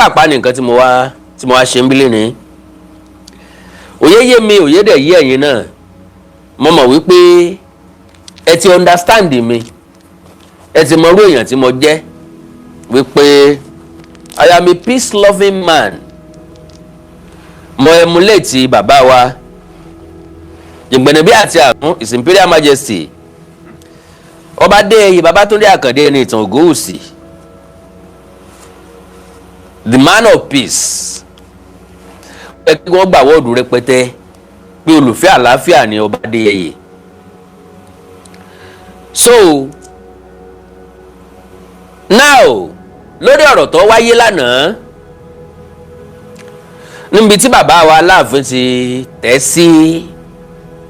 pápápá ní nǹkan tí mo wá ṣe ń bílẹ̀ ni òye yé mi òye dẹ̀ yé ẹ̀yin náà mo mọ̀ wípé ẹ ti understand mi ẹ ti mọ irú èèyàn tí mo jẹ́ wípé I am a peace loving man mo emulate bàbá wa Jìgbẹ̀nẹ̀bí àti Àrùn His Imperial Majesty Ọba Adéyẹyè Babátúndé Àkàndé ní ìtàn Ògúnwùsì the man of peace ẹ kí wọ́n gbà wọ́ọ̀dù rẹpẹtẹ pé olùfẹ́ àlàáfíà ni Ọba Adéyẹyè. So now lórí ọ̀rọ̀ tó wáyé lánàá níbi tí bàbá wa Aláàfin ti tẹ̀ sí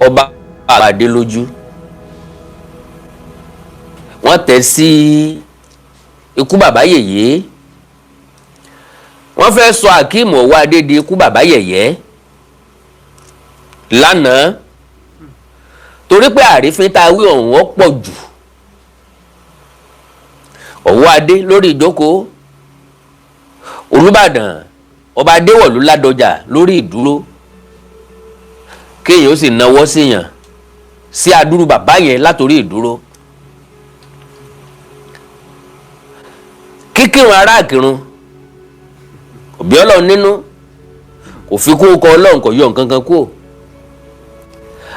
ọba àgbàdé lójú wọ́n tẹ̀ sí ikú bàbá yèyé wọ́n fẹ́ sọ Akeem Ọwọ́adé di ikú bàbá yẹ̀yẹ́ lánàá torí pé àrífín tá a wí ọ̀hún ó pọ̀ jù Ọwọ́adé lórí ìjókòó Olubadan ọba Adéwọ̀lú Ládọjà lórí ìdúró kéèyàn ó sì náwó síyàn sí adúrú bàbá yẹn látòrí ìdúró kíkírun ará àkírun òbí Ọlọ́run nínú kò fi kún ọkọ Ọlọ́run kò yọ nǹkan kan kú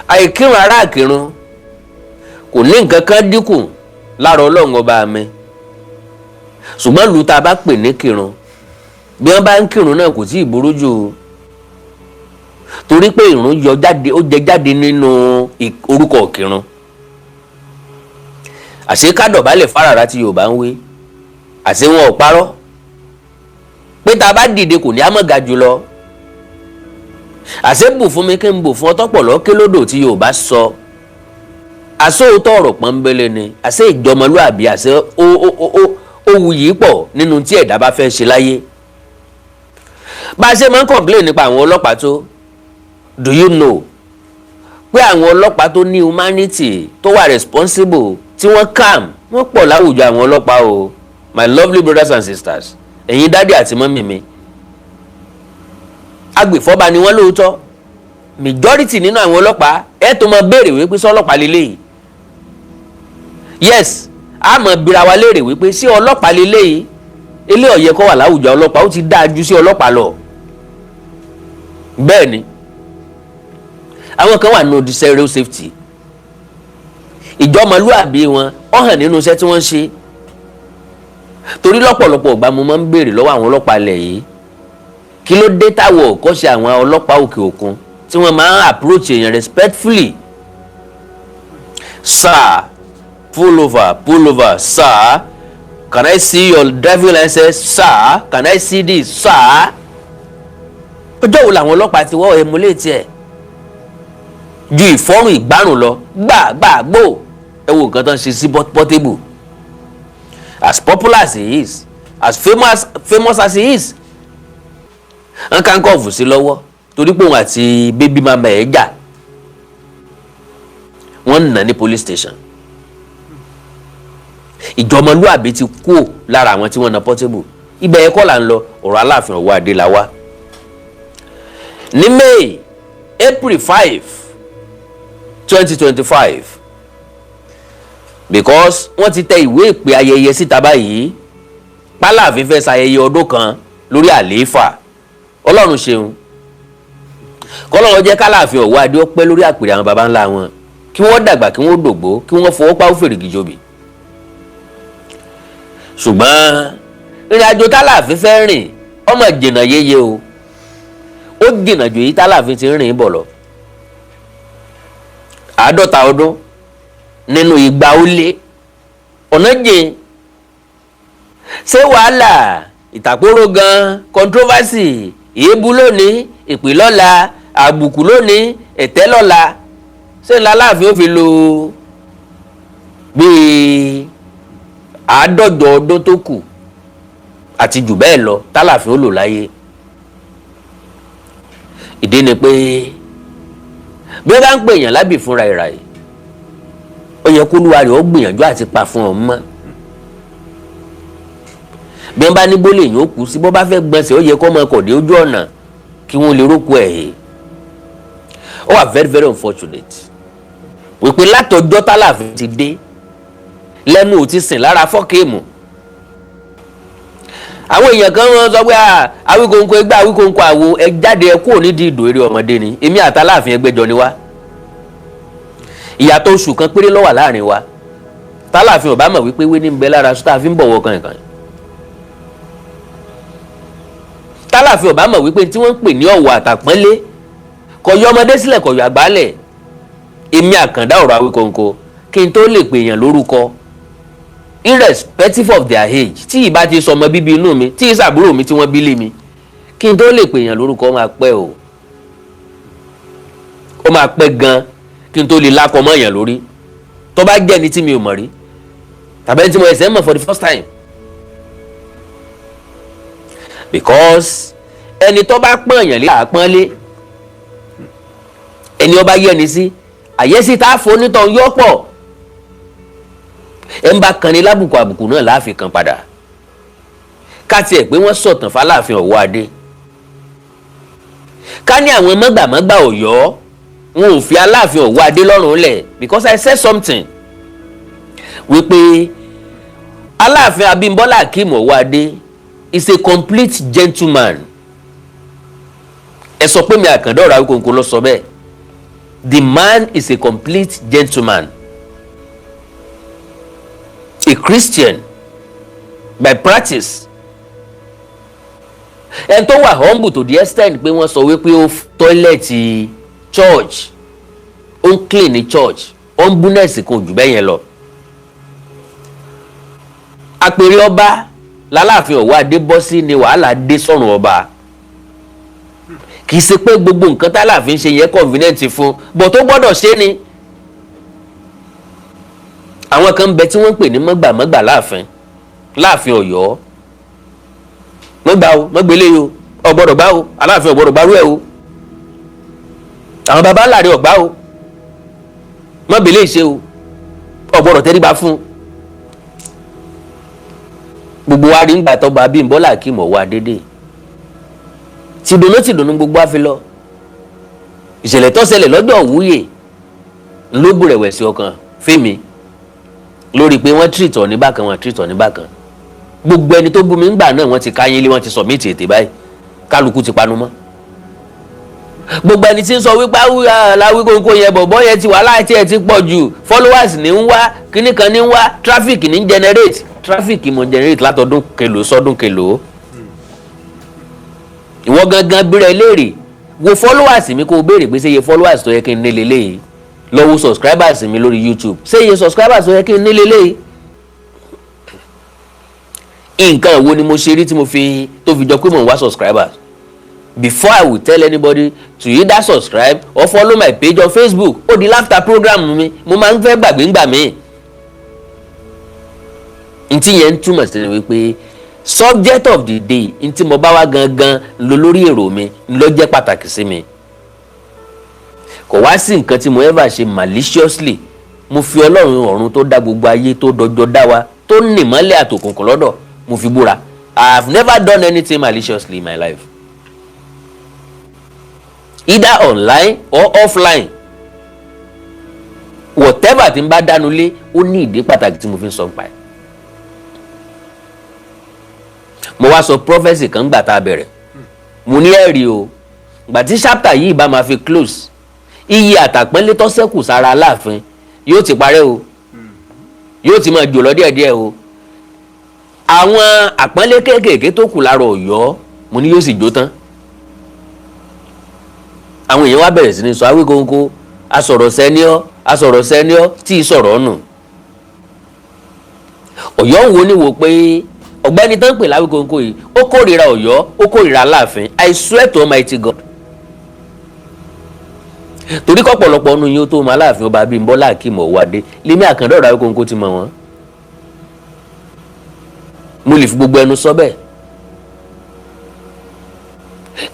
àìkírun ará àkírun kò ní nǹkan kan dínkù lára Ọlọ́run ọba mi ṣùgbọ́n lu tá a bá pè ní kírun bí wọ́n bá ń kírun náà kò tí ì burú jù torí pé ìrun yọ jáde ó jẹ jáde nínú orúkọ kírun àṣé ká dọ̀bálẹ̀ fárara tí Yorùbá ń wí àṣé wọn ò parọ́ pé tá a bá dìde kò ní á mọ̀ ga jùlọ àṣé bù fún mi kí n bù fún ọtọ́pọ̀lọ́ ké lódò tí Yorùbá sọ àṣóòótọ́ ọ̀rọ̀ pọ́nbélé ni àṣé ìjọmọlúàbí àṣé ó wuyì pọ̀ nínú tí ẹ̀dá bá fẹ́ ṣe láyé bá a ṣe máa ń complain nípa àwọn ọlọ́pàá tó do you know pé àwọn ọlọ́pàá tó ní humanity tó wà responsible tí wọ́n calm wọ́n pọ̀ láwùjọ àwọn ọlọ́pàá o my lovely brothers and sisters ẹ̀yin dádì àti mọ́mì mi agbèfọ́ba ni wọ́n lóòótọ́ majority nínú àwọn ọlọ́pàá ẹ̀ tó máa béèrè wípé sí ọlọ́pàá lélẹ́yìí yes a máa bira wa léèrè wípé sí ọlọ́pàá lélẹ́yìí ilé ọ̀yẹ́ kọ́ wà láwùjọ ọlọ́pàá ó ti dáa ju sí ọlọ́pàá lọ bẹ́ẹ̀ ni àwọn kan wà nínú diserial safety ìjọmọlúàbí wọn ó hàn nínú iṣẹ́ tí wọ́n ń ṣe torí lọ́pọ̀lọpọ̀ ìgbà mo máa ń béèrè lọ́wọ́ àwọn ọlọ́pàá ilẹ̀ yìí kí ló dé táwọn ò kọ́ṣe àwọn ọlọ́pàá òkè òkun tí wọ́n máa ń approach èèyàn respectfully sir pull over sir can I see your driving license sir can I see this sir ọjọ́ wo làwọn ọlọ́pàá ti wọ́ emulate ẹ̀ ju ìfọ́rùn ìgbárùn lọ gbàgbó ẹ wo nǹkan tó ń ṣe sí Portable as popular as he is as famous as he is n kan kọ́ọ̀fù sí lọ́wọ́ torí pé òun àti baby mama ẹ̀ jà wọ́n ń nà ní police station ìjọmọlúàbí ti kú lára àwọn tí wọ́n na Portable ibẹ̀ ẹ̀kọ́ là ń lọ ọ̀rọ̀ Aláàfin Ọwọ́adé la wá ní April 5 2025 because wọ́n ti tẹ ìwé ìpè ayẹyẹ síta báyìí pálàfin fẹ́ ṣayẹyẹ ọdún kan lórí àlééfà Ọlọ́run ṣeun kọ́lọ́run jẹ́ k'Aláàfin Ọwọ́adé ó pẹ́ lórí àpèrè àwọn baba ńlá wọn kí wọ́n dàgbà kí wọ́n dògbó kí wọ́n fọwọ́ pa ó fèrègì jòbì ṣùgbọ́n ìrìn àjò t'Aláàfin fẹ́ rìn ọmọ jìnnà yéye o ó jìnnà jù èyí t'Aláàfin ti rìn bọ̀ lọ 50 ọdún nínú 200 ó lé ọ̀nà jìn ṣé wàhálà ìtàkùrọ̀ gan controversy èébú lónìí ìpè lọ́la àbùkù lónìí ẹ̀tẹ́ lọ́la ṣé l'Aláàfin ó fi lo bíi 50 ọdún tó kù àti jù bẹ́ẹ̀ lọ t'Aláàfin ó lò láyé ìdí ni pé bí ó bá ń pè èèyàn lábì fúnra ìrà yìí ó yẹ kó lúwa rẹ̀ ó gbìyànjú àti pa fún ọmọ bí wọ́n bá ní gbólé yìí ó kú sí bó bá fẹ́ gbọ̀nsẹ̀ ó yẹ kó máa kọ̀dé ojú ọ̀nà kí wọ́n lè rókò ẹ̀. Ó wà very very unfortunate wípé látọjọ́ tálàfin ti dé lẹ́nu ò ti sìn lára fọ́kéèmù. Àwọn èèyàn kan wọ́n sọ pé Awíkonko ẹgbẹ́ Awíkonko àwo ẹ jáde ẹ kúrò nídìí ìdò eré ọmọdé ni. Èmi àti Aláàfin ẹgbẹ́jọ ni wá. Ìyàtọ̀ oṣù kan péré ló wà láàrin wa. Tálàfin ò bá mọ̀ wípé wé ní ń bẹ lára sọ́tà fi ń bọ̀wọ̀ kankan. Tálàfin ò bá mọ̀ wípé tí wọ́n ń pè ní ọ̀wọ̀ àtàpọ́nlé kò yọ ọmọdé sílẹ̀ kò yọ àgbálẹ̀. Èmi Àkàndá ọ̀rọ̀ Awíkonko kí n tó lè pè èèyàn lórúkọ irrespective of their age tí ìbá ti sọmọ bíbí inú mi tí ìsàbúrò mi tí wọ́n bí lé mi kí n tó lè pè èèyàn lórúkọ ó máa pẹ́ o. Ó máa pẹ́ gan kí n tó lè lákọ mọ́ èèyàn lórí tó bá jẹ́ ẹni tí mi ò mọ̀ rí tàbí ẹni tí mo ẹsẹ̀ mọ̀ for the first time. Because ẹni tó bá pọ́n èèyàn lé àpọ́nlé ẹni ọba yẹni sí àyẹ́sí tá a fo onítọ̀ yọ pọ̀ ẹ ń bá kan ní lábùkù àbùkù náà láàfin kan padà ká tiẹ̀ pé wọ́n sọ̀tàn fáláàfin Ọ̀wọ́ adé ká ní àwọn mọ́gbàmọ́gbà Ọ̀yọ́ wọn ò fi Aláàfin Ọ̀wọ́ adé lọ́rùn lẹ̀ because I said something wípé Aláàfin Abímbọ́lá Akeem Ọ̀wọ́ adé is a complete gentleman. Ẹ sọ pé mi Àkàndá ọ̀rọ̀ Awíkonko ló sọ bẹ́ẹ̀. The man is a complete gentleman. A Christian by practice. Ẹni tó wà humble to the extent pé wọ́n sọ wípé ó tọ́ílẹ̀tì church, ó ń clean ní church, ó ń búnẹ̀sì kan jù bẹ́ẹ̀ yẹn lọ. Àpèrè ọba l'Aláàfin Ọ̀wọ́ adé bọ́ sí ni wàhálà dé sọ́run ọba. Kì í ṣe pé gbogbo nǹkan t'Aláàfin ṣe yẹ convenient fún bọ̀ tó gbọ́dọ̀ ṣe ni. Àwọn kan bẹ tí wọ́n ń pè ní mọ́gbàmọ́gbà láàfin Ọ̀yọ́. Mọ́gbà o mọ́gbélé o ọ̀gbọ́dọ̀ gbá o Aláàfin ọ̀gbọ́dọ̀ gbárù ẹ̀ o. Àwọn baba ńlá rẹ̀ ọ̀gbá o mọ́gbélé ìṣe o ọ̀gbọ́dọ̀ tẹríba fún. Gbogbo wa rí ńgbà tọ́ba Abímbọ́lá Akeem Ọ̀wọ́ adédè tìdùnnú gbogbo àfi lọ. Ìṣẹ̀lẹ̀ tó ṣẹlẹ̀ lọ́jọ́ òwúyè ńlógún rẹ̀wẹ̀sì ọkàn fẹ́mi lórí pé wọ́n treat ọ̀ ní bákan wọ́n treat ọ̀ ní bákan. Gbogbo ẹni tó bú mi ńgbà náà wọ́n ti káyín lé wọ́n ti submit ètè báyìí kálukú ti panu mọ́. Gbogbo ẹni tí ń sọ wípé Awíkonko yẹn bọ̀bọ́ yẹn ti wàhálà tí ẹ ti pọ̀ jù followers ní ń wá kíní kan ní ń wá traffic ní ń generate traffic mo generate látọdún kèlò sọdún kèlò. Ìwọ gangan bírẹ̀ léèrè wo followers mi kó o béèrè pé ṣé iye followers tó yẹ kí n ní lélẹ́yìí lọ wo subscribers mi lórí YouTube ṣé iye subscribers tó yẹ kí n ní lélẹ́yìí. Nǹkan wo ni mo ṣe rí tí mo fi tó fi jọ pé mo ń wá subscribers before I will tell anybody to either subscribe or follow my page on Facebook ó di laughter program mi mo máa ń fẹ́ gbàgbé ńgbà mi. Ntí yẹn ń túmọ̀ sí ni wípé subject of the day ntí mo bá wá gangan lọ lórí èrò mi ló jẹ́ pàtàkì sí mi. Kò wá sí nǹkan tí mo ever ṣe maliciously mo fi Ọlọ́run ọ̀run tó dá gbogbo ayé tó dọjọ́ dá wa tó nìmọ́lẹ̀ àtòkùnkùn lọ́dọ̀ mo fi búra I have never done anything maliciously in my life either online or offline. Whatever tí n bá dánu lé ó ní ìdí pàtàkì tí mo fi ń sọ pa ẹ̀. Mo wá sọ prophecy kan gbà tá a bẹ̀rẹ̀ mo ní ẹ̀rí o gbà tí chapter yìí bá máa fi close iye àtàpọ́nlé tó ṣẹ́kù sára Aláàfin yóò ti parẹ́ o yóò ti máa jò lọ díẹ̀díẹ̀ o. Àwọn àpọ́nlé kéékèèké tó kù lára Ọ̀yọ́ mo ní yóò sì jó tán. Àwọn èèyàn wá bẹ̀rẹ̀ sí ní sọ Awíkonko asọ̀rọ̀ sẹ́niọ́ tí ì sọ̀rọ̀ nù. Ọ̀yọ́ ń wo ni wò pé ọ̀gbẹ́ni tán pè l'Awíkonko yìí ó kórìíra Ọ̀yọ́ ó kórìíra Aláàfin I swear to Almighty God. Torí kọ́pọ̀lọpọ̀ ọ̀nù yín ó tó mọ Aláàfin ọba Abímbọ́lá Akeem Ọ̀wọ́ adé lèmi Àkàndá ọ̀rọ̀ Awíkonko ti mọ̀ wọ́n. Mo lè fi gbogbo ẹnu sọ bẹ́ẹ̀.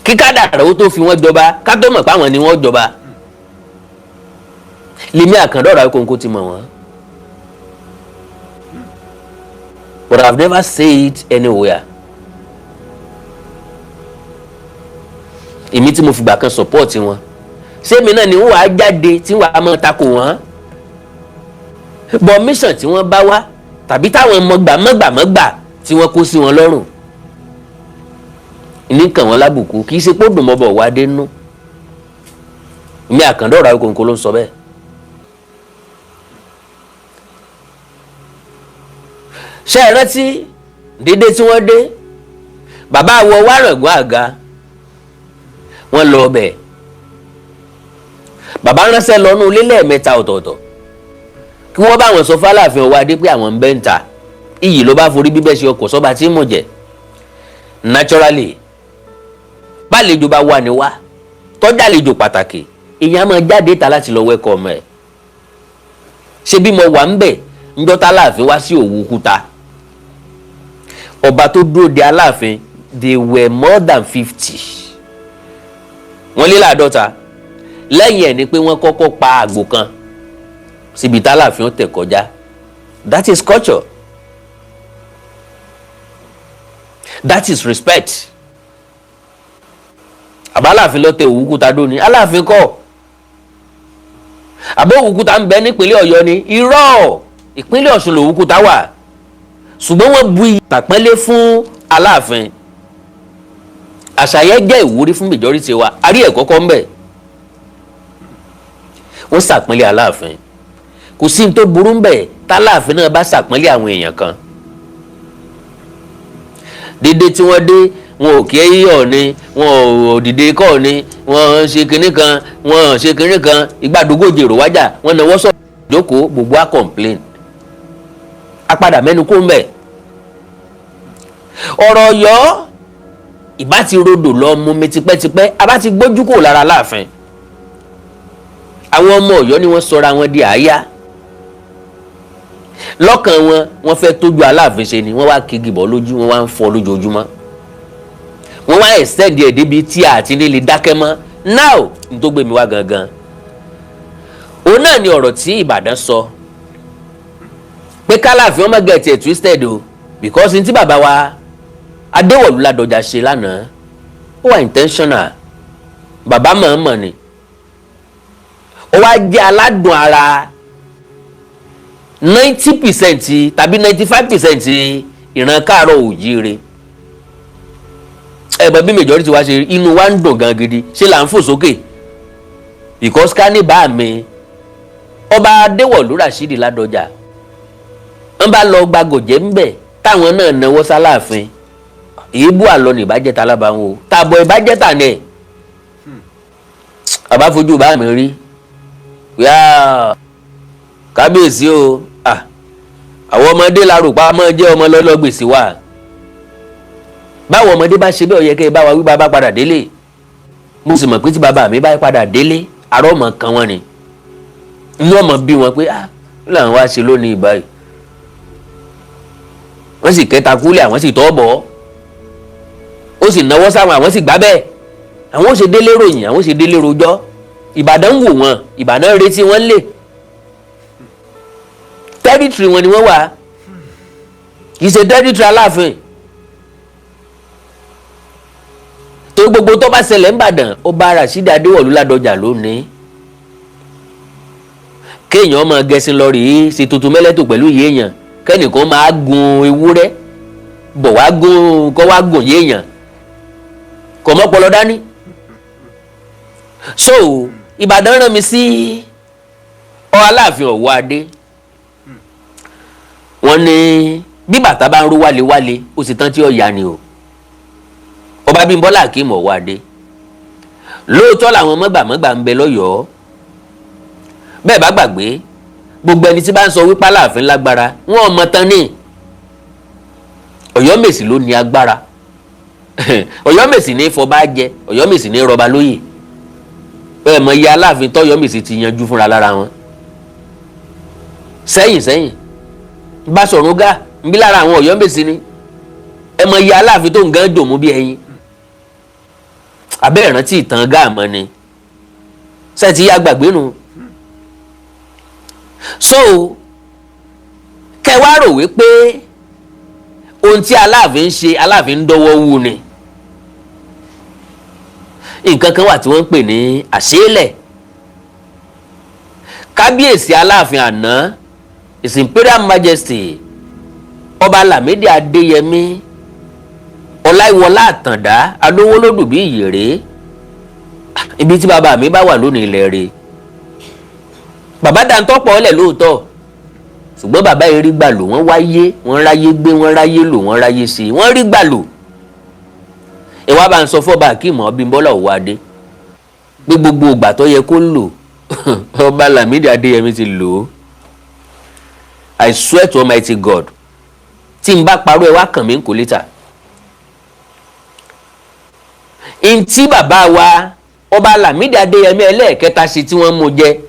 Kí kádàrá ó tó fi wọ́n jọba ká tó mọ̀ pé àwọn ni wọ́n jọba lèmi Àkàndá ọ̀rọ̀ Awíkonko ti mọ̀ wọ́n. But I've never said anywhere èmi tí mo fìgbà kan support wọn ṣé mi náà ni wọ́n wàá jáde tí wọ́n á máa takò wọ́n bọ́ mission tí wọ́n bá wá tàbí táwọn mọ̀gbàmọ́gbà tí wọ́n kó sí wọn lọ́rùn ní kàn wọ́n lábùkù kì í ṣe pé ó dùn mọ́ bọ̀ wá dé nú mi Àkàndọ̀rọ̀ Awíkonko ló ń sọ bẹ́ẹ̀. ṣé ẹ rántí dédé tí wọ́n dé bàbá wọ wárangún àga wọ́n lọ ọbẹ̀ bàbá ránṣẹ́ lọ́nú ilé lẹ́ẹ̀mẹ́ta ọ̀tọ̀ọ̀tọ̀ kí wọ́n bá wọn sọ f'Aláàfin ọwọ́ adé pé àwọn ń bẹ́ ń ta iyì ló bá forí bíbẹ́ ṣe ọkọ̀ sọ́ba tí mọ̀ jẹ́ naturally bálejò bá wà ní wá tọ́jà àlejò pàtàkì èèyàn máa jáde ta láti lọ wẹ́kọ̀ ọmọ ẹ̀ ṣé bí mo wà ń bẹ̀ ńjọ́ t'Aláàfin wá sí Òwu Kúta ọba tó dúró de Aláàfin they were more than 50 wọ́n lé láàdọ́ta lẹ́yìn ẹ̀ ni pé wọ́n kọ́kọ́ pa àgbò kan síbi t'Aláàfin ó tẹ̀ kọjá that is culture that is respect àbáláàfin ló tẹ Òwu Kúta dóni Aláàfin kọ́ àbọ̀ Òwu Kúta ń bẹ nípínlẹ̀ Ọ̀yọ́ ni irọ́ ìpínlẹ̀ Ọ̀ṣun l'Òwu Kúta wà ṣùgbọ́n wọ́n bu ìpàpẹ́lẹ́ fún Aláàfin àṣàyẹ jẹ́ ìwúrí fún majority wa àrí ẹ̀ kọ́kọ́ ń bẹ̀ wọ́n ṣàpọ́nlé Aláàfin kò sí ní tó burú ń bẹ̀ t'Aláàfin náà bá ṣàpọ́nlé àwọn èèyàn kan dédé tí wọ́n dé wọn ò kí yíyọ̀ ni wọn ò dìde kọ́ ni wọn ṣe kinní kan wọn ṣe kinní kan ìgbàdógójì èrò wájà wọn náwó sọ ìjókòó gbogbo á complain apadà mẹ́nu kó ń bẹ̀ ọ̀rọ̀ Ọ̀yọ́ ìbá ti rodò lọ mú mi tipẹ́tipẹ́ abá ti gbójú kò lára Aláàfin àwọn ọmọ Ọ̀yọ́ ni wọ́n sọra wọn di àáyá lọ́kàn wọn wọ́n fẹ́ tójú Aláàfin ṣe ni wọ́n wá kígi bọ́ lójú wọ́n wá ń fọ́ lójoojúmọ́ wọ́n wá extend ẹ̀ débi tí àti nílé dákẹ́ mọ́ now n tó gbé mi wá gangan òun náà ni ọ̀rọ̀ tí Ìbàdàn sọ pé k'Aláàfin ọmọ get it twisted o because n tí bàbá wa Adéwọ̀lú Ládọjà ṣe lánàá ó wà intentional bàbá mọ̀ọ́mọ̀ ni ó wá jẹ́ aládùn ara 90% tàbí 95% ìran káàárọ̀ oòjíire ẹ̀bọ̀n bí majority wa ṣe inú wa ń dùn gan gidi ṣe là ń fò sókè because ká ní bá mi ọba Adéwọ̀lú Rashidi Ládọjà wọ́n bá lọ gbàgòjẹ́ ń bẹ̀ táwọn náà náwó s'Aláàfin èébú àlọ́ ní ìbàjẹ́ ta lábàáwọn o tààbọ̀ ìbàjẹ́ tà ní ẹ̀ bàbá fojú bá mi rí yá kábíyèsí o àwọn ọmọdé larùpá máa jẹ́ ọmọ lọ́lọ́gbèsè wa báwọn ọmọdé bá ṣe bẹ́ẹ̀ ó yẹ kẹ́ ẹ bá wa wí bàbá padà délé mo sì mọ̀ pé tí bàbá mi bá padà délé àárọ̀ ọmọ kan wọn ni inú ọmọ bí wọn pé kí làwọn wá ṣe lónìí báyìí wọ́n sì kẹta kúlẹ̀ àwọn sì tọ́ bọ̀ ó sì náwó sáwọn àwọn sì gbá bẹ́ẹ̀ àwọn ó ṣe délé ròyìn àwọn ó ṣe délé rojọ́ Ìbàdàn wò wọn Ìbàdàn retí wọn lè territory wọn ni wọ́n wà kì í ṣe territory Aláàfin tó gbogbo tó bá ṣẹlẹ̀ ńbàdàn ọba Rashidi Adéwọ̀lú Ládọjà lónìí kéèyàn máa gẹṣin lọ rèé ṣe tuntun mẹ́lẹ́tò pẹ̀lú yéèyàn kẹ́nìkan máa gun ewúrẹ́ bọ̀ wá gun kọ́ wá gùn yéèyàn kò mọ́ pọlọ dání so Ìbàdàn rán mi sí Aláàfin Ọ̀wọ́ adé wọ́n ní bí bàtà bá ń ró wálewále ó sì tán tí ó yá ni o ọba Bímbọ́lá Akeem Ọ̀wọ́ adé lóòótọ́ làwọn mọ́gbàmọ́gbà ń bẹ lọ́yọ̀ọ́ bẹ́ẹ̀ bá gbàgbé gbogbo ẹni tí bá ń sọ wípé Aláàfin lágbára wọn ò mọ tán ní Ọ̀yọ́mèsì ló ní agbára Ọ̀yọ́mèsì ní fọba jẹ Ọ̀yọ́mèsì ní rọba lóyè bẹ́ẹ̀ mọ iye Aláàfin tọ́yọ́mèsì ti yanjú fúnra lára wọn sẹ́yìn Báṣọ̀run Gáà ń bí lára àwọn Ọ̀yọ́mèsì ni ẹ mọ iye Aláàfin tó ń gán dòmú bí ẹyin abẹ́ ìrántí ìtàn Gáà mọ́ ni sẹ́ẹ̀tì yá gbàgbé nu so kẹwàá rò wípé ohun tí Aláàfin ń ṣe Aláàfin ń dọ́wọ́ wú ni nǹkan kan wà tí wọ́n ń pè ní àṣélẹ̀. Kábíyèsí Aláàfin àná, His Imperial Majesty Ọba Lámídì Adéyẹmí Ọláìwọlá Àtàndá Alówólódù bí ìyèrè, ibi tí bàbá mi bá wà lónìí ilẹ̀ rẹ̀. Bàbá dàńtọ́pọ̀ ọ̀lẹ̀ lóòótọ́, ṣùgbọ́n bàbá yìí rí gbà lò, wọ́n wáyé, wọ́n ráyé gbé, wọ́n ráyé lò, wọ́n ráyé sí, wọ́n rí gbà lò. Ẹ wá bá ń sọ fọ́ba Akeem Abímbọ́lá Owóadé pé gbogbo ìgbà tó yẹ kó lò Ọba Lámídì Adéyẹmí ti lò ó. I swear to Almighty God, tí n bá parọ́ ẹ wá kàn mí kò létà. Ntí bàbá wa Ọba Lámídì Adéyẹmí ẹlẹ́ẹ̀kẹta ṣe tí wọ́n mú jẹ,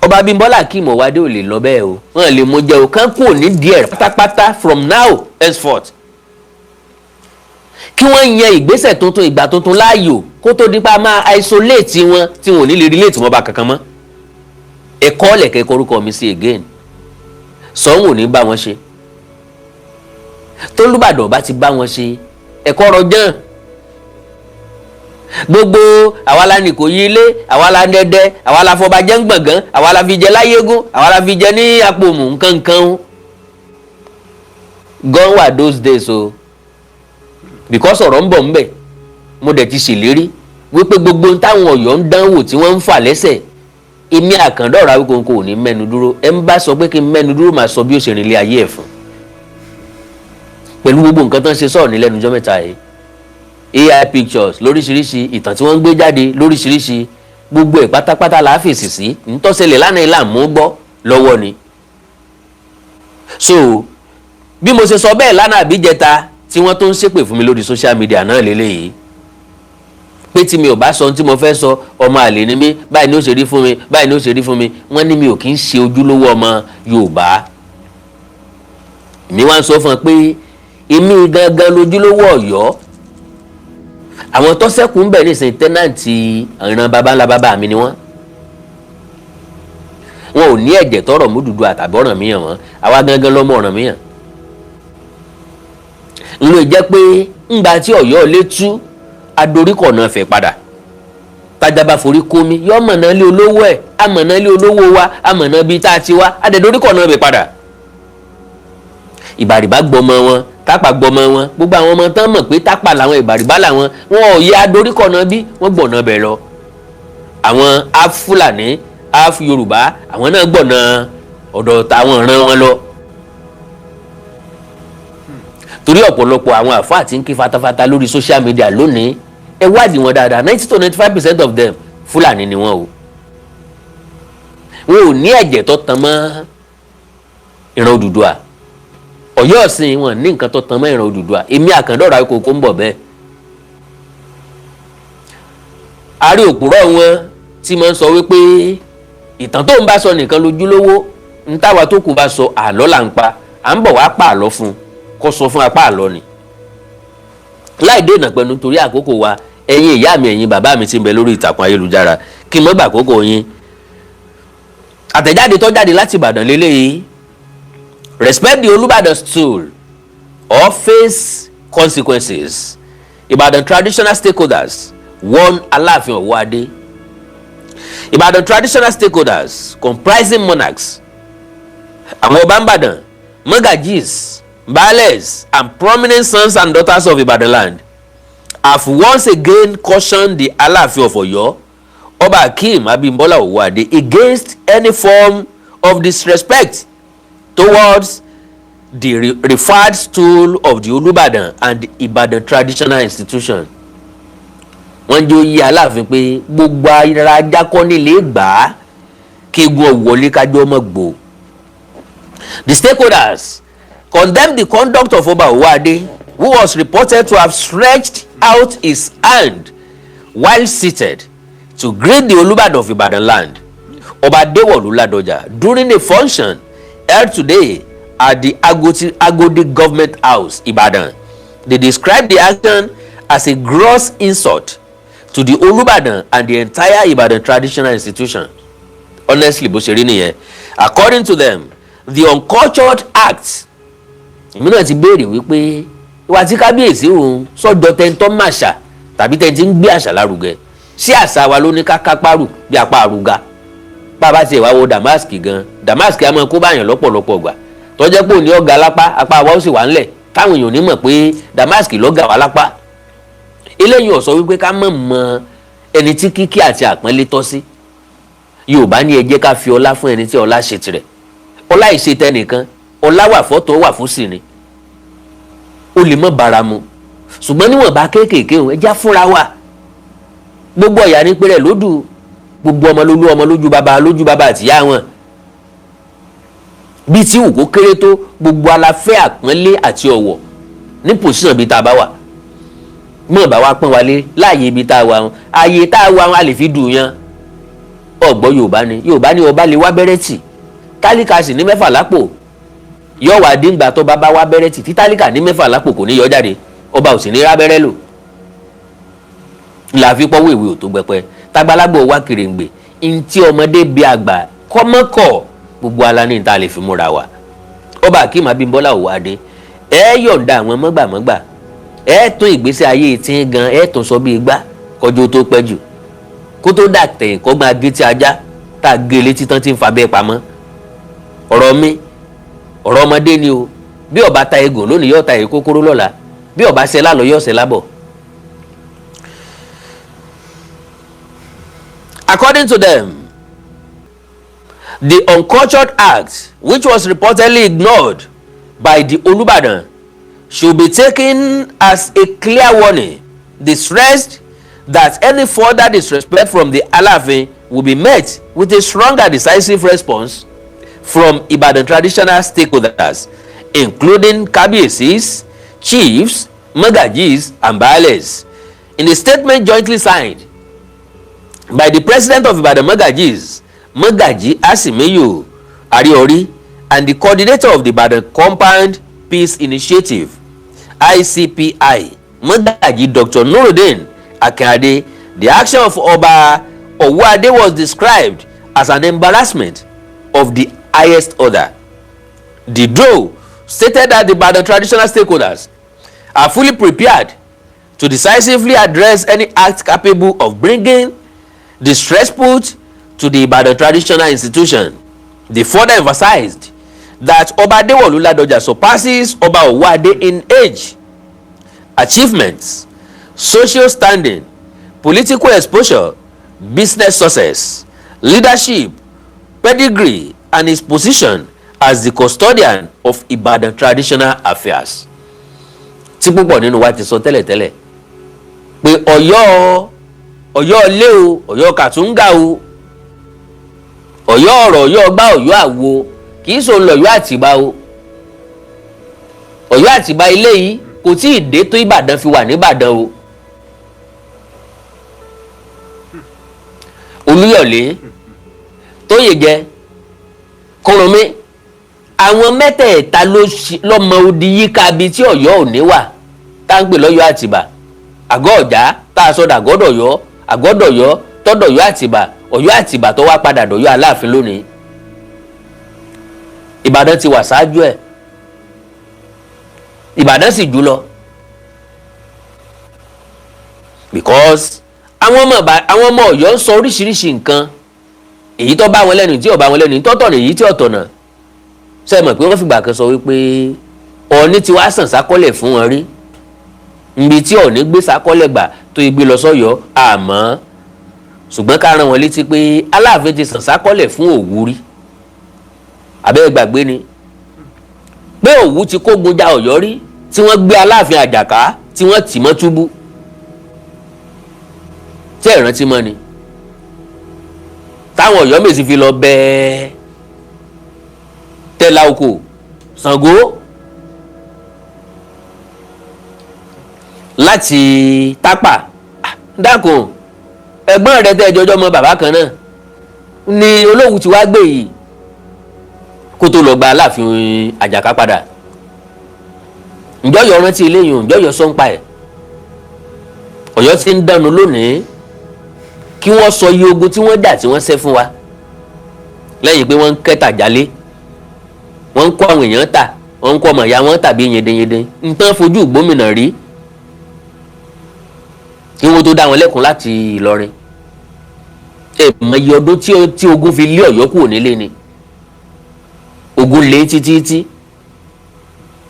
Ọba Abímbọ́lá Akeem Owóadé ò lè lọ bẹ́ẹ̀ o, wọ́n lè mú jẹ o, kán kúrò ní díẹ̀ pátápátá from now henceforth. Kí wọ́n yan ìgbésẹ̀ tuntun, ìgbà tuntun láàyò kó tó dípa máa isolate wọn tí wọn ò ní lè relate wọn bá kankan mọ́. Ẹ̀kọ́ lẹ̀kẹ́ korúkọ mi sí again. Sọ́hun ò ní bá wọn ṣe. Tólúbàdàn bá ti bá wọn ṣe, ẹ̀kọ́ rọjàn. Gbogbo àwa la ní kò yí ilé, àwa la dẹdẹ, àwa la fọbajẹ́ ń gbọ̀ngàn, àwa la fi jẹ láyégún, àwa la fi jẹ ní apòmù nkankan. Gone were those days o. Because ọ̀rọ̀ ń bọ̀ ń bẹ̀, mo dẹ̀ ti ṣèlérí wípé gbogbo táwọn Ọ̀yọ́ ń dánwò tí wọ́n ń fà lẹ́sẹ̀, èmi Àkàndá Àwíkòǹkò ò ní mẹ́nu dúró. Ẹ ń bá sọ pé kí n mẹ́nu dúró máa sọ bí ó ṣe rìn ilé ayé ẹ̀ fún. Pẹ̀lú gbogbo nǹkan tó ń ṣe sọ̀rọ̀ ní lẹ́nu ọjọ́ mẹ́ta yìí, AI pictures lóríṣiríṣi, ìtàn tí wọ́n ń gbé jáde lóríṣiríṣi, gbogbo ẹ̀ pátápátá la fèsì sí. Ntọ́sẹ̀lẹ̀ lánàá ilà mú gbọ́ lọ́wọ́ ni. So bí mo ṣe sọ bẹ́ẹ̀ lánàá àbíjẹta tí wọ́n tó ń ṣépè fún mi lórí social media náà lélẹ́yìí, pé tí mi ò bá sọ ohun tí mo fẹ́ sọ, ọmọ àlè ni mí, báyìí ni ó ṣe rí fún mi, báyìí ni ó ṣe rí fún mi. Wọ́n ní mi ò kí ń ṣe ojúlówó ọmọ Yorùbá. Mi wá ń sọ fún ọ pé èmi gangan lójúlówó Ọ̀yọ́. Àwọn tó ṣẹ́kù ń bẹ̀ nísìnyí tẹ́nàntì ìran baba ńlá bàbá mi ni wọ́n. Wọn ò ní ẹ̀jẹ̀ tọrọ múdùdú àtàbọ̀ràn míyàn wọn, àwa gangan lọ́mọ ọ̀ràn míyàn. N ló jẹ́ pé ńgbà tí Ọ̀yọ́ lé tú adoríkọ̀ náà fẹ́ padà, tájà bá forí kó mi yọ mọ̀nà lé olówó ẹ̀, amọ̀nà lé olówó wa, amọ̀nà bíi tá a ti wá, adẹ̀doríkọ̀ náà fẹ́ padà. Ìbàrìbá gbọmọ wọn, Tápà gbọmọ wọn, gbogbo àwọn ọmọ tán mọ̀ pé Tápà làwọn, Ìbàrìbá làwọn, wọn ò yẹ adoríkọ̀ náà bí, wọ́n gbọ̀nà bẹ̀ lọ. Àwọn half Fúlàní, half Yorùbá, àwọn náà gbọ̀nà ọ̀dọ̀ táwọn ìran wọn lọ. Torí ọ̀pọ̀lọpọ̀ àwọn àfáà tí ń ké fatafata lórí social media lónìí, ẹ wádìí wọn dáadáa, 90 to 95% of them Fúlàní ni wọ́n o. Wọn ò ní ẹ̀jẹ̀ tó tan mọ́ ìran Odùduwà. Ọ̀yọ́ ọ̀sìn wọn ní nǹkan tó tan mọ́ ìran Odùduwà. Èmi Àkàndá Àwíkòǹkò ń bọ̀ bẹ́ẹ̀. Àrí òpùrọ̀ wọn tí máa ń sọ wípé ìtàn tó ń bá sọ nìkan lójúlówó, ń táwa tó kù bá sọ àlọ́ là ń pa, à ń bọ̀ wá pa àlọ́ fún un kó sọ fún apá àlọ́ ni. Láì dènà pẹ̀lú torí àkókò wa, ẹ̀yin ìyá mi, ẹ̀yin bàbá mi tí ń bẹ lórí ìtàkùn ayélujára, kí n mọ́ gbà àkókò yín. Àtẹ̀jáde tó jáde láti Ìbàdàn lélẹ́yìí, respect the Olubadan stool or face consequences. Ìbàdàn traditional stakeholders warn Alaafin Owóadé. Ìbàdàn traditional stakeholders comprising monarchs, àwọn ọba Ìbàdàn, Mogajis, Baales, and prominent sons and daughters of Ibadan land have once again cautioned the Alaafin of Oyo, Oba Akeem Abímbọ́lá Owóadé, against any form of disrespect towards the referred stool of the Olubadan and the Ibadan traditional institution. Wọ́n jẹ́ oyè Aláàfin pé gbogbo ara ajá kọ́ nílé gbà á kí egun ọ̀wọ́lé kájọ́ ọmọ gbò. The stakeholders condemned the conduct of Oba Owóadé, who was reported to have stretched out his hand while seated to greet the Olubadan of Ibadan land, Oba Adewolu Ladoja, during a function held today at the Agodi Government House, Ibadan. They described the action as a gross insult to the Olubadan and the entire Ibadan traditional institution. Honestly, bó ṣe rí nìyẹn. According to them, the uncultured act, èmi náà ti béèrè wípé ìwà tí kábíyèsí òun sọ́jọ́ tẹ́ńtọ́ màṣà tàbí tẹ́ ti ń gbé àṣà lárugẹ sí àṣà wa ló ní kákápárù bí apá àrùga bàbá tiẹ̀ wá wo damask gan damask a máa kó báyàn lọ́pọ̀lọpọ̀ gbà tọ́jẹ́ pò ní ọ̀gá lápá apá wa ó sì wà ńlẹ̀ káwọn èèyàn ní mọ̀ pé damask lọ́gà wá lápá eléyìí ó sọ wípé ká mọ̀ mọ ẹni tí kíkí àti àpọ́nlé tọ́ sí Yorùbá ní ẹ jẹ́ ká fi ọlá fún ẹni tí ọlá ṣe tirẹ̀ ọlá ìṣe tẹnìkan ọlá wà fọ́tọ̀ wà fún sí ni ó lè mọ́ bára mu ṣùgbọ́n níwọ̀nba kéékèèké òun ẹja fúnra wa gbogbo ọ̀yà ní pẹ́rẹ́ lódù gbogbo ọmọ lólú ọmọ lójú bàbá àtìyá wọn bí tí òkú kéré tó gbogbo aláfẹ́ àpọ́nlé àti ọ̀wọ̀ ní pòsíṣàn bíi tá a bá wà mọ̀ bá wa pọ́n wálé láàyè ibi tá a wà wọn ààyè tá a wà wọn a lè fi dùn yan ọ̀gbọ́ Yorùbá ní ọba lè wá bẹ́rẹ́ tì tálíkà sì ní mẹ́fà lápò yóò wá díngbà tó bá wá bẹ́rẹ́ tì tí tálíkà ní mẹ́fà lápò kò ní yọ jáde ọba ò sì ní rábẹ́rẹ́ lò làfi pọ́wọ́ ìwé ò tó gbẹpẹ́ tágbálágbò wá kèrèǹgbè ntí ọmọdé bí àgbà kọ́mọ́kọ̀ gbogbo ala ní ìta lè fi múra wa ọba Akeem Abímbọ́lá Òwádé yọ̀ǹda àwọn mọ́gbàmọ́gbà tún ìgbésí ayé tí ń gan tún sọ bí igbá kọjú tó pẹ́ jù kó tó dà tẹ̀yìn kọ́ máa gé tí ajá tá a gé létí tán tí ń fa bẹ́ẹ̀ pamọ́ ọ̀rọ̀ mi ọ̀rọ̀ ọmọdé ni o bí ọba ta eégún lónìí yóò ta èyí kókóró lọ́la bí ọba ṣe lálọ́ yóò ṣe lábọ̀. According to them, the uncultured act, which was reportedly ignored by the Olubadan, should be taken as a clear warning. They stressed that any further disrespect from the Alaafin will be met with a strong and decisive response from Ibadan traditional stakeholders, including Kabiesis, chiefs, Magajis, and Baales. In a statement jointly signed by the president of Ibadan Magajis, Magaji Asimeyo Ariori, and the coordinator of the Ibadan Compound Peace Initiative, ICPI, Magaji Dr. Nuruddin Akinade, the action of Oba Owade was described as an embarrassment of the highest order. The DRO stated that the Ibadan traditional stakeholders are fully prepared to decisively address any act capable of bringing disrespect to the Ibadan traditional institution. They further emphasized that Oba Adewolu Ladoja surpasses Oba Owade in age, achievements, social standing, political exposure, business success, leadership, pedigree, and his position as the custodian of Ibadan traditional affairs. Tí púpọ̀ nínú wa ti sọ tẹ́lẹ̀tẹ́lẹ̀ pé Ọ̀yọ́ ilé o, Ọ̀yọ́ Kàtúngà o, Ọ̀yọ́ ọ̀rọ̀, Ọ̀yọ́ ọgbà, Ọ̀yọ́ àwo kì í sòun lọ̀yọ́ Àtìbà o. Ọ̀yọ́ Àtìbà ilé yìí kò tí ì dé tó Ìbàdàn fi wà níbàdàn o. Olúyọ̀lé, Tóyèjẹ, Kúrúnmí, àwọn mẹ́tẹ̀ẹ̀ta lọ́mọ odi yíká bíi tí Ọ̀yọ́ ò ní wà tá ń pè lọ́yọ́ Àtìbà. Àgọ́ Ọ̀já tá a sọdọ̀ Àgọ́dọ̀yọ́, Àgọ́dọ̀yọ́ tọ́dọ̀yọ́ Àtìbà, Ọ̀yọ́ Àtìbà tó wá padà dọ̀yọ́ Aláàfin lónìí. Ìbàdàn ti wà ṣáájú ẹ̀, Ìbàdàn sì jù lọ because àwọn ọmọ Ọ̀yọ́ ń sọ oríṣiríṣi nǹkan, èyí tó bá wọn lẹ́nu tí ò bá wọn lẹ́nu, tọ́tọ̀ èyí tí ọ̀tọ̀nà. Ṣé mọ̀ pé wọ́n fìgbà kan sọ wípé Ọọ̀ni ti wá sàn sákọ́lẹ̀ fún wọn rí, níbi tí Ọọ̀ni gbé sákọ́lẹ̀ gbà tó gbé lọ sọ́yọ́ àmọ́ ṣùgbọ́n ká rán wọn létí pé Aláàfin ti sàn sákọ́lẹ̀ fún Òwu rí, àbẹ́ gbàgbé ni pé Òwu ti kógun ja Ọ̀yọ́ rí tí wọ́n gbé Aláàfin Àjàká tí wọ́n tì mọ́ túbú, tí ẹ rántí mọ́ ni, táwọn Ọ̀yọ́ Mèsì fi lọ bẹ́ẹ̀ Tẹ́lá oko Ṣàngó láti Tápà. Dákun ẹ̀gbọ́n rẹ̀ tẹ́ jọjọ́ mọ bàbá kan náà ni Olówu ti wá gbé yìí kó tó lọ gba Aláàfin Àjàká padà. ǹjọ́ yọ rántí eléyìí, ǹjọ́ yọ sọ́npa ẹ̀. Ọ̀yọ́ ti ń dánu lónìí kí wọ́n sọ iye ogun tí wọ́n dà tí wọ́n ṣẹ́ fún wa lẹ́yìn pé wọ́n ń kẹ́tà jálé, wọ́n ń kó àwọn èèyàn tà, wọ́n ń kó ọmọ ìyá wọn tàbí yendeyende nǹkan fojú gómìnà rí. kí wọ́n tó dá wọn lẹ́kùn láti Ìlọrin. Mọ iye ọdún tí ogun fi lé Ọ̀yọ́ kúrò nílé ni. Ogun lé títí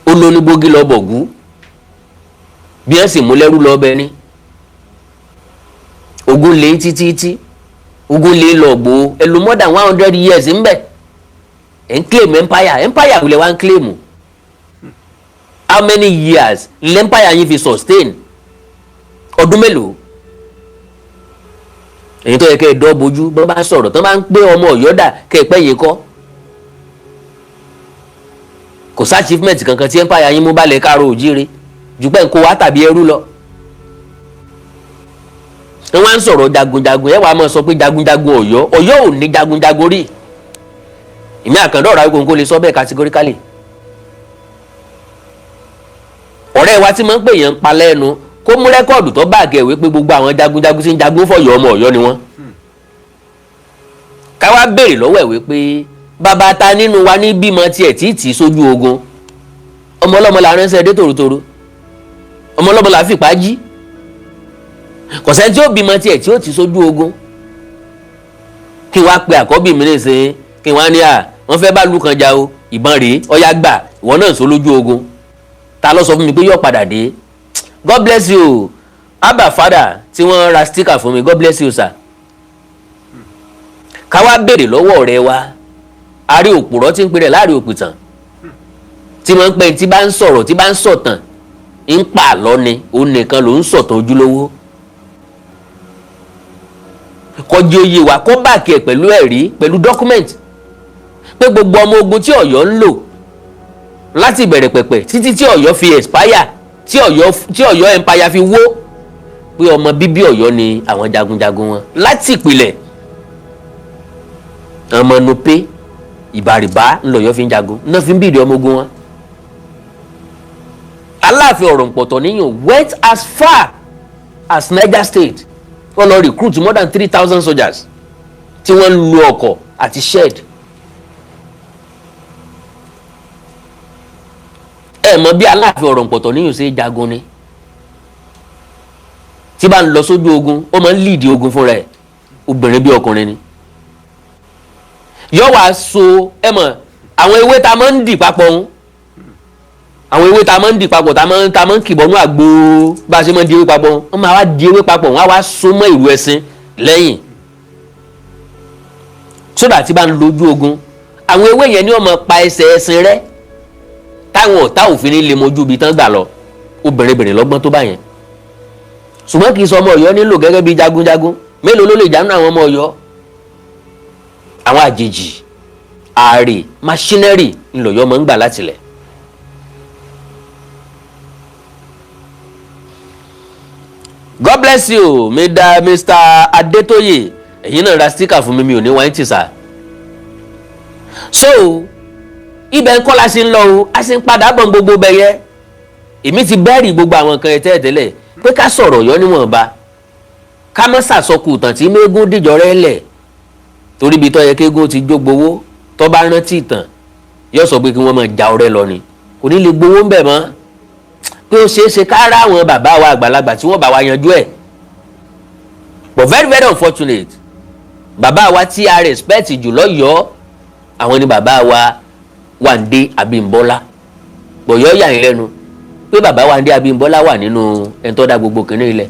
ó ló ní gbógi lọ bọ̀gú bí ẹ sì mú lẹ́rú lọ bẹ ní. Ogun lé títí ogun lé lọ Ìgbòho ẹ lò more than 100 years ń bẹ. Ẹ ń claim empire wulẹ̀ wá ń claim. How many years l'empire yín fi sustain? Ọdún mélòó? Èyí tó yẹ kẹ́ ẹ dọ́ bojú bọ́n bá sọ̀rọ̀ tán bá ń pé ọmọ Ọ̀yọ́ dà kẹ́ ẹ pẹ́ yìí kọ́. Kò sí achievement kankan tí empire yín mú balẹ̀ káàró òjíire jù pé kó wá tàbí ẹrú lọ. Wọ́n wá ń sọ̀rọ̀ jagunjagun ẹ wàá máa sọ pé jagunjagun Ọ̀yọ́ ò ní jagunjagun rí. Ìmí Àkàndá ọ̀rọ̀ Awikonko lè sọ bẹ́ẹ̀ categorically. Ọ̀rẹ́ wa tí máa ń pè yẹn ń pa lẹ́nu kó mú rẹ́kọ̀dù tó bá àgẹ̀wé pé gbogbo àwọn jagunjagun tí ń jagun fọ̀yọ́ ọmọ Ọ̀yọ́ ni wọ́n. Ká wá béèrè lọ́wọ́ ẹ̀ wípé bàbá ta nínú wa ní bímọ tiẹ̀ tí sójú ogun. Ọmọ ọlọ́mọ la ránṣẹ́ dé tòrótòró. Ọmọ ọlọ́mọ la fìpá jí. Kò sẹ́ni tí ó bímọ tiẹ̀ tí ó ti sójú ogun. Kí wá pe àkọ́bí mi nìsín kí wọ́n á ní wọ́n fẹ́ bá lù kan jà o ìbọn rèé ọ̀yá gbà ìwọ náà sọ lójú ogun. Ta ló sọ fún mi pé yóò padà dé? God bless you Abba Father tí wọ́n ra sticker fún mi, God bless you sir. Ká wá béèrè lọ́wọ́ ọ̀rẹ́ wa àrí òpùrọ́ tí ń pè rẹ̀ láàrin òpìtàn tí wọ́n ń pẹ́ tí bá ń sọ̀rọ̀ tí bá ń sọ̀tàn ń pa àlọ́ ni òun nìkan ló ń sọ̀tàn ojúlówó. Kọjú oyè wa kó báàkì ẹ̀ pẹ̀lú ẹ̀rí pẹ̀lú document pé gbogbo ọmọ ogun tí Ọ̀yọ́ ń lò láti ìbẹ̀rẹ̀ pẹ̀pẹ̀ títí tí Ọ̀yọ́ fi expire tí Ọ̀yọ́ empire fi wó pé ọmọ bíbí Ọ̀yọ́ ni àwọn jagunjagun wọn láti ìpìlẹ̀. Ọmọ Nupe Ìbàrìbá ńlọ̀yọ́ fi ń jagun náà fi ń bìrì ọmọ ogun wọn. Aláàfin ọ̀rọ̀ ǹpọ̀tọ̀ níyàn went as far as Niger State wọ́n lọ recruit more than 3,000 soldiers tí wọ́n ń lo ọkọ̀ àti shed. Ẹ mọ̀ bí Aláàfin ọ̀rọ̀ ǹpọ̀tọ̀ níyàn ṣe jagun ni tí bá ń lọ sójú ogun ó máa ń lead ogun fúnra ẹ̀ obìnrin bí ọkùnrin ni. Yọ wá so ẹ mọ̀ àwọn ewé tá a máa ń dì papọ̀ ń àwọn ewé tá a máa ń dì papọ̀ tá a máa ń kìbọnú àgbo bá a ṣe máa ń di ewé papọ̀ wọ́n máa wá di ewé papọ̀ wọ́n á wá so mọ́ ìrù ẹṣin lẹ́yìn sódà tí bá ń lójú ogun àwọn ewé yẹn ni wọ́n máa pa ẹsẹ̀ ẹṣin rẹ́ táwọn ọ̀tá òfin ní lè mojú ibi tán gbà lọ obìnrin lọ́gbọ́n tó bá yẹn. Ṣùgbọ́n kì í sọ ọmọ Ọ̀yọ́ nílò gẹ́gẹ́ bí jagunjagun mélòó ló lè jánu àwọn ọmọ Ọ̀yọ́. Àwọn àjèjì ààrẹ machinery ńlọ̀yọ́ máa ń gbà látilẹ̀. God bless you Mr. Adetoye ẹ̀yin náà ra sticker fún mi ò ní wáyé tì sá. So ibẹ̀ ń kọ́ la ṣe ń lọ o a ṣe ń padà bọ̀ gbogbo bẹ̀yẹ èmi ti bẹ́ẹ̀rì gbogbo àwọn nǹkan ẹ̀ tẹ́lẹ̀ pé ká sọ̀rọ̀ Ọ̀yọ́ níwọ̀nba ká má ṣàsọkù ìtàn tí mégún dìjọ́ rẹ̀ lẹ̀ torí ibi tó yẹ kéégún ti jó gbowó tó bá rántí ìtàn yóò sọ pé kí wọ́n máa ja ọrẹ́ lọ ni kò ní lè gbowó ń bẹ̀ mọ́ pé ó ṣeé ṣe ká rá àwọn bàbá wa àgbàlagbà tí wọ́n bá wa yanjú ẹ̀ but very very unfortunate bàbá wa tí a respect jù lọ́yọ̀ọ́ àwọn ni bàbá wa Wándé Abímbọ́lá bọ̀yọ́ yà ń lẹ́nu pé bàbá Wándé Abímbọ́lá wà nínú ẹni tó dá gbogbo kìnìún ilẹ̀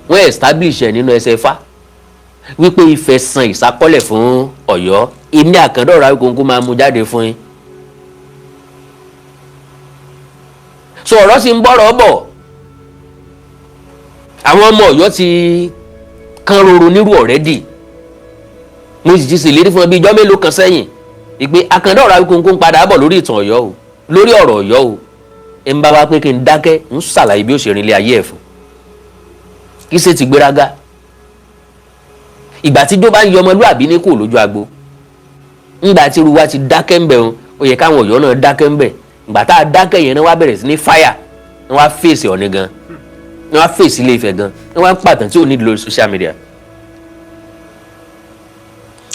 wọ́n establish ẹ̀ nínú ẹsẹ̀ Ifá wípé Ifẹ̀ san ìsákọ́lẹ̀ fún Ọ̀yọ́ èmi Àkàndá ọ̀rọ̀ Awikonko máa mú jáde fún yín. So ọ̀rọ̀ sì ń bọ̀rọ̀ bọ̀ àwọn ọmọ Ọ̀yọ́ ti kan roro nírú already mo sì ti ṣèlérí fún ọ bí ijọ́ mélòó kan sẹ́yìn ìpè Àkàndá ọ̀rọ̀ Awikonko ń padà bọ̀ lórí ìtàn Ọ̀yọ́ o lórí ọ̀rọ̀ Ọ̀yọ́ o ẹ̀ ń bá wa pé kí n dákẹ́ ń ṣàlàyé bí ó ṣe rìn ilé ayé ẹ̀ fún kí ṣe ti gbéraga ìgbà tí jó bá ń yọ ọmọlúàbí ní kò lójú agbo ńgbà tí irú wa ti dákẹ́ ń bẹ̀ wọn ó yẹ káwọn Ọ̀yọ́ náà dákẹ́ ń bẹ̀ ìgbà tá a dákẹ́ yẹn náà wá bẹ̀rẹ̀ sí ní fáyà wọ́n wá fèsì Ọ̀ọ̀ni gan wọ́n wá fèsì Ilé Ifẹ̀ gan wọ́n wá ń pàtàn tí ò ní lórí social media.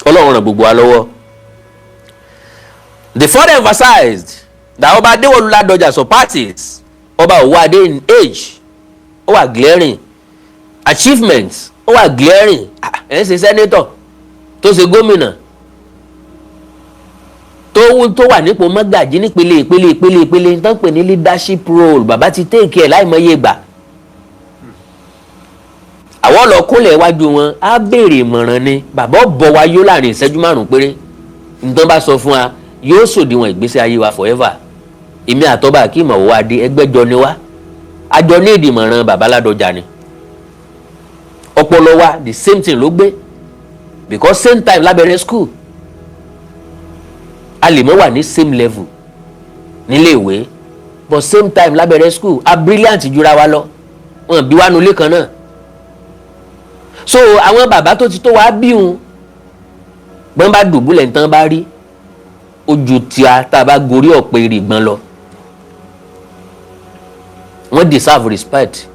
Ọlọ́run ràn gbogbo wa lọ́wọ́. The further emphasized that Ọba Adéwọ̀lú Ladoja surpasses Ọba Òwò Adé in age ó wà glaring achievements ó wà glaring. ẹ̀ ń ṣe senator tó ṣe gómìnà tó wà nípò mọ́gàjí nípele tó ń pè ní leadership role bàbá ti take ẹ̀ láìmọye ìgbà. àwọn lọ kúnlẹ̀ iwájú wọn á béèrè ìmọ̀ràn ni bàbá bọ̀ wá yó láàrin ìṣẹ́jú 5 péré nítorí bá sọ fún wa yóò sòdiwọ̀n ìgbésí ayé wa forever. èmi àtọ́ba Akeem Owóadé ẹgbẹ́jọ ni wá àjọ ní ìdìmọ̀ràn bàbá Ladoja ni ọpọlọ wa the same thing ló gbé because same time lábẹ́rẹ́ school a lè mọ́ wà ní same level nílé ìwé but same time lábẹ́rẹ́ school a brilliant jura wa lọ wọn bí wá nulẹ̀ kan náà. so àwọn bàbá tó ti tó wá bí wọn gbọ́n bá dùbúlẹ̀ tán bá rí ojú tí a tá a bá gorí ọ̀pẹ ìrìgbọ́n lọ wọ́n deserve respect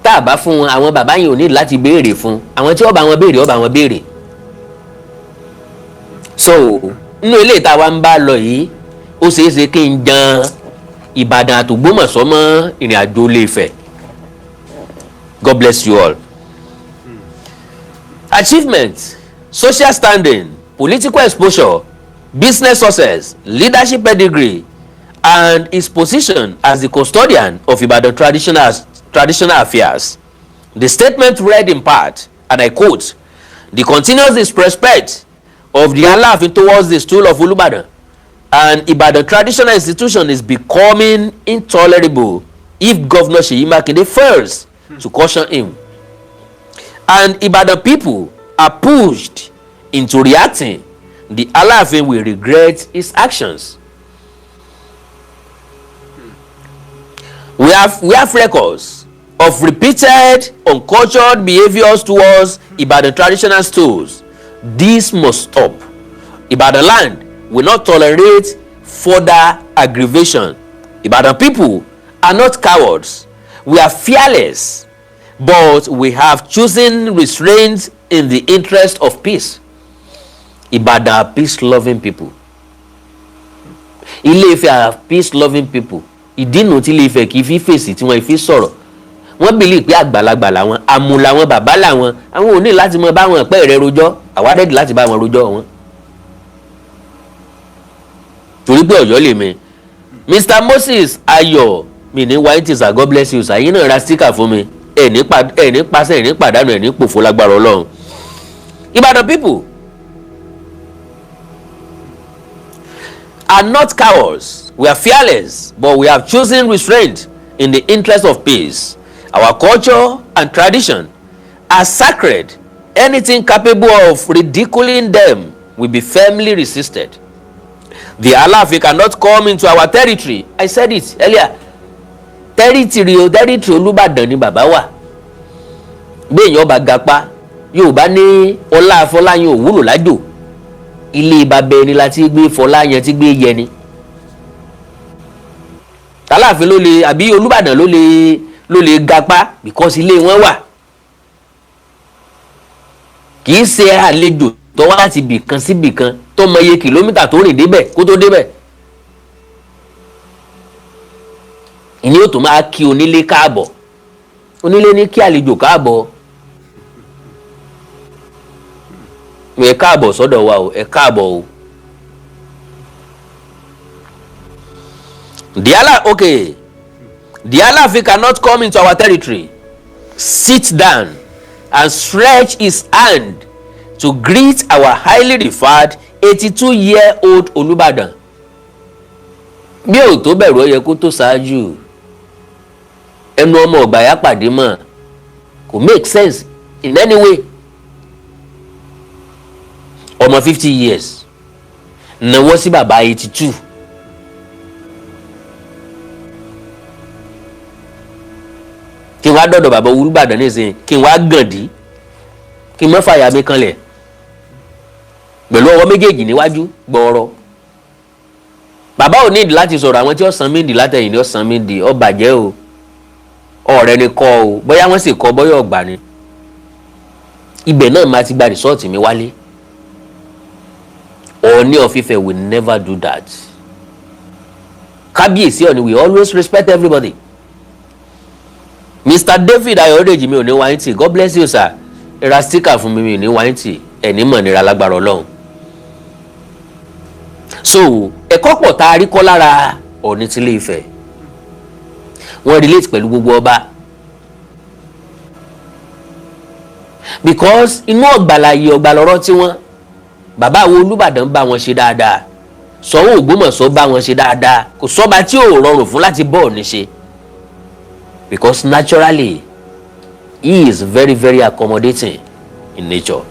tá a bá fún wọn àwọn bàbá yìí ò ní láti béèrè fún àwọn tí ó bá wọn béèrè ó bá wọn béèrè. so nínú ilé ìta wa ń bá lọ yìí ó ṣeé ṣe kí n jan Ìbàdàn àtògbómọ̀ṣọ́ mọ́ ìrìn àjò Ilé-Ifẹ̀. God bless you all. Achievement, social standing, political exposure, business success, leadership pedigree, and his position as the custodian of Ibadan traditional affairs. The statement read in part, and I quote, "The continuous disrespect of the Alaafin towards the stool of Olubadan and Ibadan traditional institution is becoming intolerable if Governor Seyi Makinde fails to caution him. And Ibadan people are pushed into reacting. The Alaafin will regret his actions." We have records of repeated uncultured behaviors towards Ibadan traditional stools. This must stop. Ibadan land will not tolerate further aggravation. Ibadan people are not cowards. We are fearless, but we have chosen restraint in the interest of peace. Ibadan are peace-loving people. Ilé-Ifẹ̀ are peace-loving people. Ìdí nu tí Ilé-Ifẹ̀ kì í fi fèsì tí wọ́n fi sọ̀rọ̀. Wọ́n bìlì pé àgbàlagbà làwọn, àmù làwọn, bàbá làwọn. Àwọn ò ní láti mọ bá wọn pẹ́ rẹ rojọ́. Àwa dẹ́dì láti bá wọn rojọ́ wọn. Torí pé Ọ̀yọ́ lèmi. Mr. Moses Ayọ̀ mi ní white is a God bless you sir. Yín náà ra sticker fún mi. Ẹ̀ ní pàṣẹ, ẹ̀ ní pàdánù, ẹ̀ ní pòfo lágbára Ọlọ́run. Ibadan people are not cowards. We are fearless, but we have chosen restraint in the interest of peace. Our culture and tradition are sacred. Anything capable of ridiculing them will be firmly resisted. The Alaafin cannot come into our territory. I said it earlier. Territory Olubadan ni bàbá wa. Béèyàn ọba gapá, Yorùbá ní ọlá Afọláyan ò wúlò lájò. Ilé bàbá ẹni láti gbé Fọláyan tí gbé yẹni. Alaafin ló lè àbí Olúbàdàn ló lè gapá because ilé wọn wà. Kì í ṣe àlejò tó wá láti bìkan sí bìkan tó mọ iye kìlómítà tó rìn débẹ̀ kó tó débẹ̀. Ìní ó tó máa kí onílé káàbọ̀. Onílé ní kí àlejò káàbọ̀. Ẹ káàbọ̀ sọ́dọ̀ wa o, ẹ káàbọ̀ o. The Alaafin cannot come into our territory, sit down, and stretch his hand to greet our highly revered 82-year-old Olubadan. Bí ò tó bẹ̀rù ó yẹ kó tó ṣáájú. Ẹnu ọmọ ọgbà yá pàdé mọ́. Kò make sense in any way. Ọmọ 50 years. Nàwọ́ sí bàbá 82. Kí n wá dọ̀dọ̀ bàbá Olubadan nísìnyí, kí n wá gàndí, kí n má fàyà mi kanlẹ̀ pẹ̀lú ọwọ́ méjèèjì níwájú gbọ́ọ̀rọ̀. Bàbá ò nídìí láti sọ̀rọ̀, àwọn tí ó san mí dì látẹ̀yìn ni ó san mí dì, ó bàjẹ́ o, ọ̀rẹ́ ni kọ́ o, bóyá wọ́n sì kọ́ bóyá ọ̀gbà ni. Ibẹ̀ náà máa ti gba rìsọ́ọ̀tì mi wálé. Ọọ̀ni of Ifẹ̀ will never do that. Kábíyèsí Ọọ̀ni will always respect everybody. Mr David Ayodeji mi ò ní wáyé tì, God bless you sir, ra sticker fún mi ò ní wáyé tì, ẹni mọ̀ nira lágbára Ọlọ́run. So ẹ̀kọ́ pọ̀ tá a rí kọ́ lára Ọọ̀ni tilé Ifẹ̀, wọ́n relate pẹ̀lú gbogbo ọba because inú ọ̀gbàlàyé ọ̀gbàlọ́rọ́ tí wọ́n bàbá àwọn Olúbàdàn bá wọn ṣe dáadáa, Ṣọ̀ún Ògbómọ̀ṣọ́ bá wọn ṣe dáadáa, kò sọ́ba tí ò rọrùn fún láti bọ́ Ọọ̀ni ṣe because naturally he is very very accommodating in nature.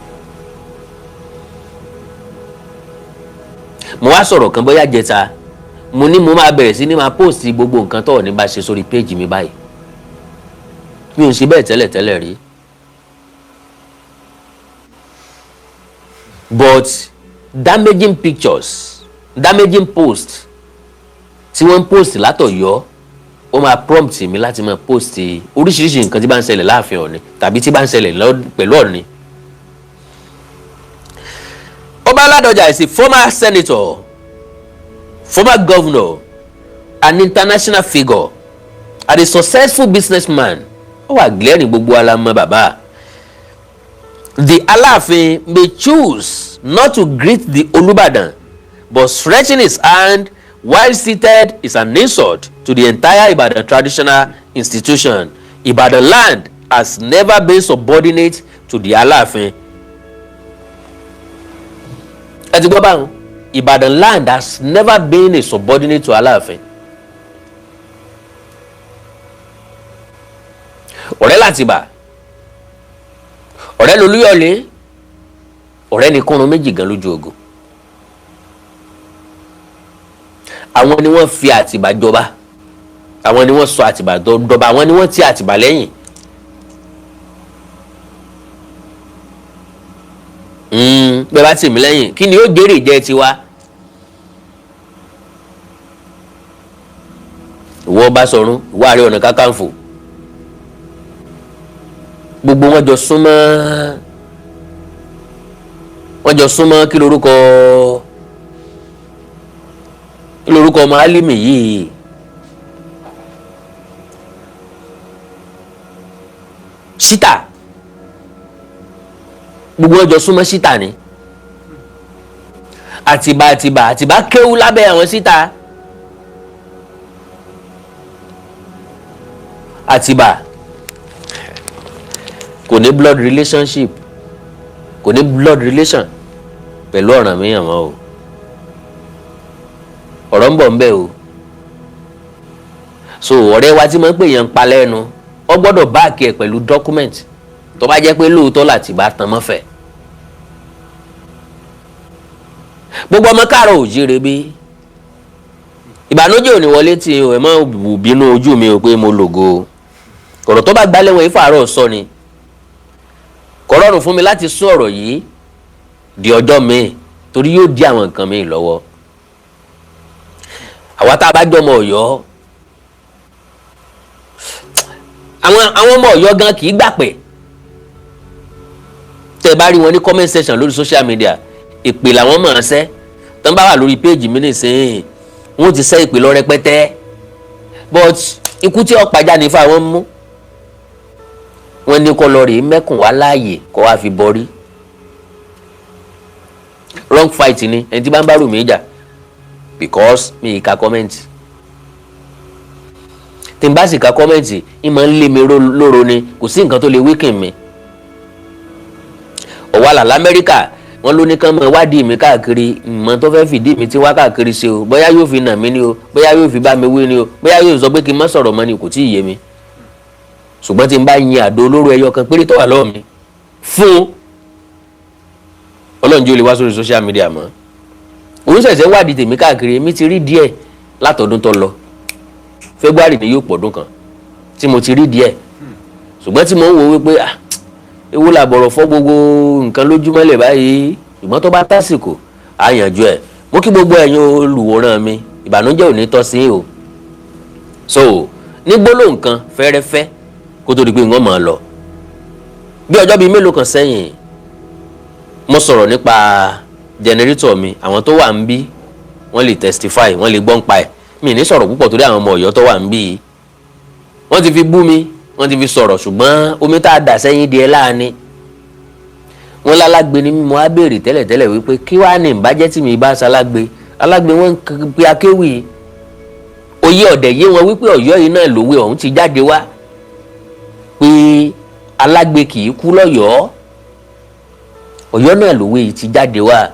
Mo wá sọ̀rọ̀ kan bóyá jẹta, mo ní mo máa bẹ̀rẹ̀ sí ní máa post gbogbo nǹkan tó Ọọ̀ni bá ṣe sórí page mi báyìí, mi ò ṣe bẹ́ẹ̀ tẹ́lẹ̀ rí. But damaging pictures, damaging posts tí wọ́n ń post látọ̀yọ́, ó máa prompt mi láti máa post oríṣiríṣi nǹkan tí bá ń ṣẹlẹ̀ láàfin Ọọ̀ni tàbí tí bá ń ṣẹlẹ̀ pẹ̀lú Ọọ̀ni. Ọba Ladoja is a former senator, former governor, an international figure, and a successful businessman. Ó wà glaring gbogbo alamọ bàbá. The Alaafin may choose not to greet the Olubadan, but stretching his hand while seated is an insult to the entire Ibadan traditional institution. Ibadan land has never been subordinate to the Alaafin. Ẹ ti gbọ́ báwọn, Ibadan land has never been a subordinate to Alaafin. Ọ̀rẹ́ l'Àtìbà, ọ̀rẹ́ l'Olúyọ̀lé, ọ̀rẹ́ ní kúrun méjì gan lójú ogun. Àwọn ni wọ́n fi Àtìbà jọba, àwọn ni wọ́n sọ Àtìbà dọba, àwọn ni wọ́n ti Àtìbà lẹ́yìn. Bẹ́ẹ̀ bá tì mí lẹ́yìn kí ni ó jèrè jẹ́ tiwa? Ìwọ Ọbásanjọ́, ìwọ Ààrẹ Ọ̀nà Kakanfò, gbogbo wọn jọ súnmọ́ kí lorúkọ ọmọ Álímì yìí, Ṣítà, gbogbo wọn jọ súnmọ́ Ṣítà ni. Àtìbà kéwú lábẹ́ àwọn Ṣítà. Àtìbà kò ní blood relationship, kò ní blood relation pẹ̀lú Ọ̀rànmíyàn mọ́ o. Ọ̀rọ̀ ń bọ̀ ń bẹ̀ o. So ọ̀rẹ́ wa tí mo ń pè yẹn ń pa lẹ́nu, ó gbọ́dọ̀ báàkì ẹ̀ pẹ̀lú document tó bá jẹ́ pé lóòótọ́ l'Àtìbà tan mọ́fẹ̀. Gbogbo ọmọ káàárọ̀ oòjíire bí ìbànújẹ́ ò ní wọlé tí ẹ má bínú ojú mi ò pé mo lògo. Ọ̀rọ̀ tó bá gbálẹ̀ wọn ìfàárọ̀ sọ ni. Kò rọrùn fún mi láti sún ọ̀rọ̀ yìí di ọjọ́ mi torí yóò di àwọn nǹkan mi lọ́wọ́. Àwa tá a bá jọmọ Ọ̀yọ́, àwọn ọmọ Ọ̀yọ́ gan kì í gbà pé tẹ́ bá rí wọn ní comment section lórí social media, ìpè làwọn máa ń ṣẹ́. Tán bá wà lórí page mi nísìnyí wọ́n ti ṣẹ́ ìpè lọ rẹpẹtẹ, but ikú tí ọ̀pá jáde fún àwọn mú wọ́n ní kó lọ rèé mẹ́kùn wá láàyè kó wá fi borí. Wrong fight ni ẹni tí bá ń bá rò mí jà because mi ì ka comment. Tí n bá sì ka comment ìmọ̀ ń lé mi lóró ni, kò sí nǹkan tó lè weaken mi. Ọ̀wàlà l'Amẹ́ríkà wọ́n ló ní kán mọ wádìí mi káàkiri, ìmọ̀ tó fẹ́ fìdí mi tí wá káàkiri ṣe o, bóyá yóò fi nà mí ni o, bóyá yóò fi bá mi wí ni o, bóyá yóò sọ pé kí n má sọ̀rọ̀ mọ́ ni, kò tí ì yé mi. Ṣùgbọ́n tí n bá yin àdó olóró ẹyọ kan péré tó wà lọ́wọ́ mi fún Ọlọ́run jẹ́ ó lè wá sórí social media mọ́. Òun ṣẹ̀ṣẹ̀ wádìí tèmi káàkiri, mi ti rí díẹ̀ látọdún tó lọ. February ni yóò pọ̀dún kan tí mo ti rí díẹ̀. Ṣùgbọ́n tí mo ń wo wípé ewu làbọ̀rọ̀ fọ́ gbogbo nǹkan lójúmọ́lẹ̀ báyìí, ṣùgbọ́n tó bá tásìkò á yanjú ẹ̀. Mo kí gbogbo ẹ̀yin olùwòran mi, ìbànújẹ́ ò ní tọ́ sí o. So ní gbólóhùn kan fẹ́rẹ́fẹ́ kó tó di pé wọ́n máa lọ. Bí ọjọ́ bíi mélòó kan sẹ́yìn mo sọ̀rọ̀ nípa jẹnẹrétọ̀ mi, àwọn tó wà ń bí wọ́n lè testify, wọ́n lè gbọ́n pa ẹ̀. Mi ní sọ̀rọ̀ púpọ̀ torí àwọn ọmọ Ọ̀yọ́ tó wà ń bí wọ́n ti fi bú mi wọ́n ti fi sọ̀rọ̀ ṣùgbọ́n omi tá a dà sẹ́yìn díẹ̀ láàánú wọ́n lálágbe ni mo á béèrè tẹ́lẹ̀tẹ́lẹ̀ wípé kí wàá ní ìbàjẹ́ tí mi bá ṣalágbe alágbe wọn ń pe akéwì oyè ọ̀dẹ̀ yé wọn wípé Ọ̀yọ́ yìí náà lòwe ọ̀hún ti jáde wá pé alágbe kì í kú lọ́yọ̀ọ́ Ọ̀yọ́ náà lòwe yìí ti jáde wá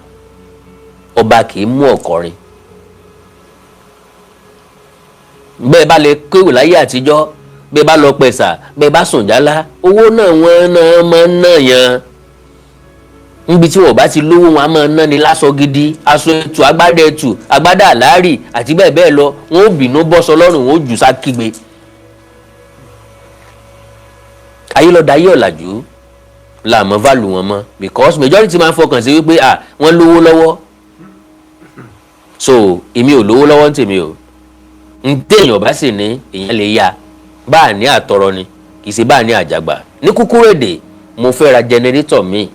ọba kì í mú ọ̀kọrin bẹ́ẹ̀ bá lè kéwì láyé àtijọ́ bẹ́ẹ̀ bá lọ pẹ̀sà bẹ́ẹ̀ bá sùn jálá owó náà wọ́n náà máa ń ná yan níbi tí wọ́n bá ti lówó wọn á máa ná ni láṣọ gidi aṣọ ẹtù agbádá ẹtù agbádá àlárì àti bẹ́ẹ̀ bẹ́ẹ̀ lọ wọn ò bínú bọ́sọ lọ́rùn wọn ò jù sá kígbe. ayé lọ́dọ̀ ayé ọ̀làjú làmọ́ válù wọn mọ́ because majority máa ń fọkàn sí wípé wọ́n lówó lọ́wọ́ so èmi ò lówó lọ́wọ́ ń tèmi o ń téèyàn bá sì ní èèyàn lè ya bá a ní àtọrọ ni kì í ṣe bá a ní àjàgbà ní kúkúrú èdè mo fẹ́ ra jẹnẹrétọ̀ míì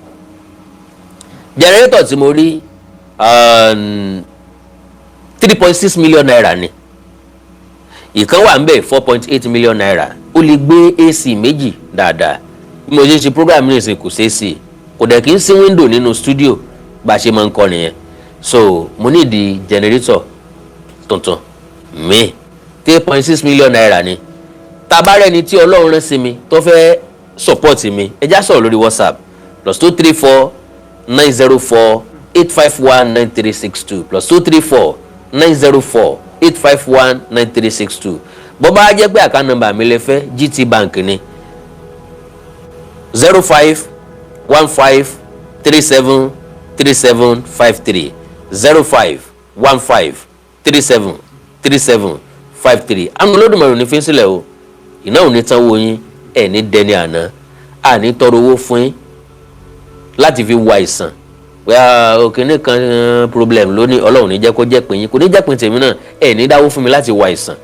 jẹnẹrétọ̀ tí mo rí 3.6 million naira ni ìkan wà ń bẹ̀ 4.8 million naira ó lè gbé AC méjì dáadáa bí mo ṣe ṣe program ní ìsìn kò ṣeé sí kò dẹ̀ kí n sí window nínú studio bá a ṣe máa ń kọ́ nìyẹn so mo ní di jẹnẹrétọ̀ tuntun mi 3.6 million naira ni tabarẹ́ ni tí Ọlọ́run rán sí mi tó fẹ́ support mi ẹ já sọ̀rọ̀ lórí WhatsApp +234 904 851 9362 +234 904 851 9362 bó bá jẹ́ pé àká nọ́mbà mi lè fẹ́ GT Bank ni 05 15 37 37 53 05 15 37 37 53 àwọn Olódùmarè ní fi sílẹ̀ o iná ò ní tán wo yín ẹ̀ ní dẹni àná àní tọrọ owó fún yín láti fi wo àìsàn òkèèní kan problem lónìí Ọlọ́run ní jẹ́ kó jẹ́ pé yín kò ní jẹ́ pé tèmi náà ẹ̀ ní dáwó fún mi láti wo àìsàn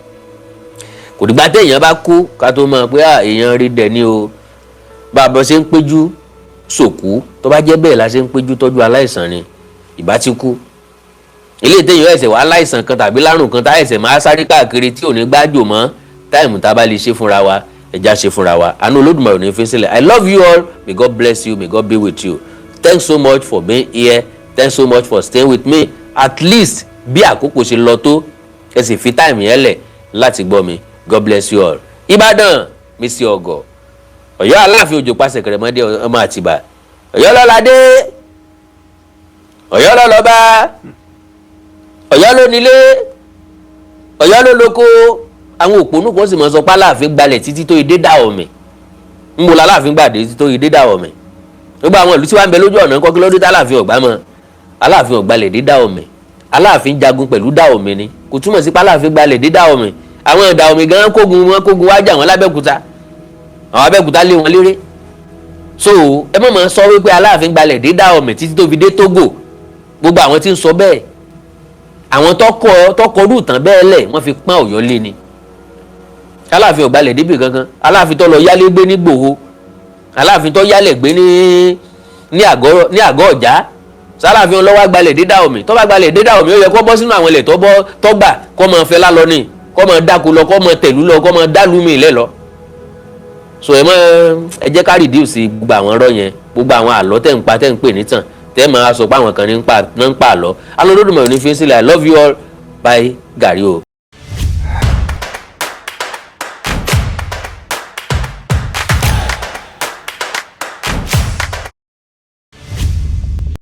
kò dìgbà tí èèyàn bá kú ká tó mọ̀ pé èèyàn rí dẹ̀ ní o bá a bọ́ ṣe ń péjú sòkú tó bá jẹ́ bẹ́ẹ̀ la ṣe ń péjú tọ́jú aláìsàn ni ìbá ti kú ilé ìtẹ̀yìn ẹ̀sẹ̀ wà aláìsàn kan tàbí lárùn kan tá ẹ̀sẹ̀ máa sáré káàkiri tí ò ní gbájò mọ́ táìmù tá a bá lè ṣe fúnra wa ẹja ṣe fúnra wa àánú Olódùmarè ò ní fi sílẹ̀ I love you all may God bless you may God be with you thanks so much for being here thanks so much for staying with me at least bí àkókò ṣe lọ tó ẹ sì fi táìmù yẹn lẹ̀ láti gbọ́ mi God bless you all Ìbàdàn Mr. Ọgọ Ọ̀yọ́ Aláàfin òjò pàṣẹ kẹrẹmọdé ọmọ Àtìbà Ọ̀yọ́ lọ́ládé Ọ̀yọ́ lọ́lọ́ba Ọ̀yọ́ ló nílé Ọ̀yọ́ ló lóko àwọn òpónú kan sì mọ sọ pé Aláàfin gbalẹ̀ títí tó idé dà ọ̀mì ń bo Aláàfin gbàdé títí tó idé dà ọ̀mì gbogbo àwọn ìlú tí wàá ń bẹ lójú ọ̀nà kọ́kí lóde tí Aláàfin ọ̀gbá mọ́ Aláàfin ọ̀gbalẹ̀ dé dà ọ̀mì Aláàfin jagun pẹ̀lú dà ọ̀mì ni kò túmọ̀ sí pé Aláàfin gbalẹ̀ dé dà ọ̀mì àwọn ìdà ọ̀mì gan kógun wá jà wọ́n lábẹ́kúta àwọn Abẹ́òkúta lé wọn léré so ẹ mọ̀ mọ̀ sọ wípé Aláàfin gbalẹ̀ dé dà ọ̀mì títí tó fi dé Tógò gbogbo àwọn tí ń sọ bẹ́ẹ̀ àwọn tọkọ rúùtàn bẹ́ẹ̀ lẹ̀ wọ́n fi pọ́n Ọ̀yọ́ lé ni Aláàfin ọ̀gbalẹ̀ débì kankan Aláàfin tó lọ yálé gbé ní Gbòho Aláàfin tó yálẹ̀ gbé ní àgọ́ ọ̀já Aláàfin ọlọ́wà gbalẹ̀ dé dà ọ̀mì tó bá gbalẹ̀ dé dà ọ̀mì ó yẹ kó bọ́ sínú àwọn ilẹ̀ tó gbà kó máa fẹ́ lálọ́ ni kó máa dáko lọ kó máa tẹ̀lú lọ kó máa dálú mi lẹ́ lọ so ẹ jẹ́ ká reduce gbogbo àwọn ọ̀rọ̀ yẹn gbogbo àwọn àlọ́ tẹ̀ ń pè ní tàn tẹ́ máa sọ pé àwọn kan ní ń pa àlọ́ Olódùmarè ní fi sílẹ̀ I love you all bye gàrí o.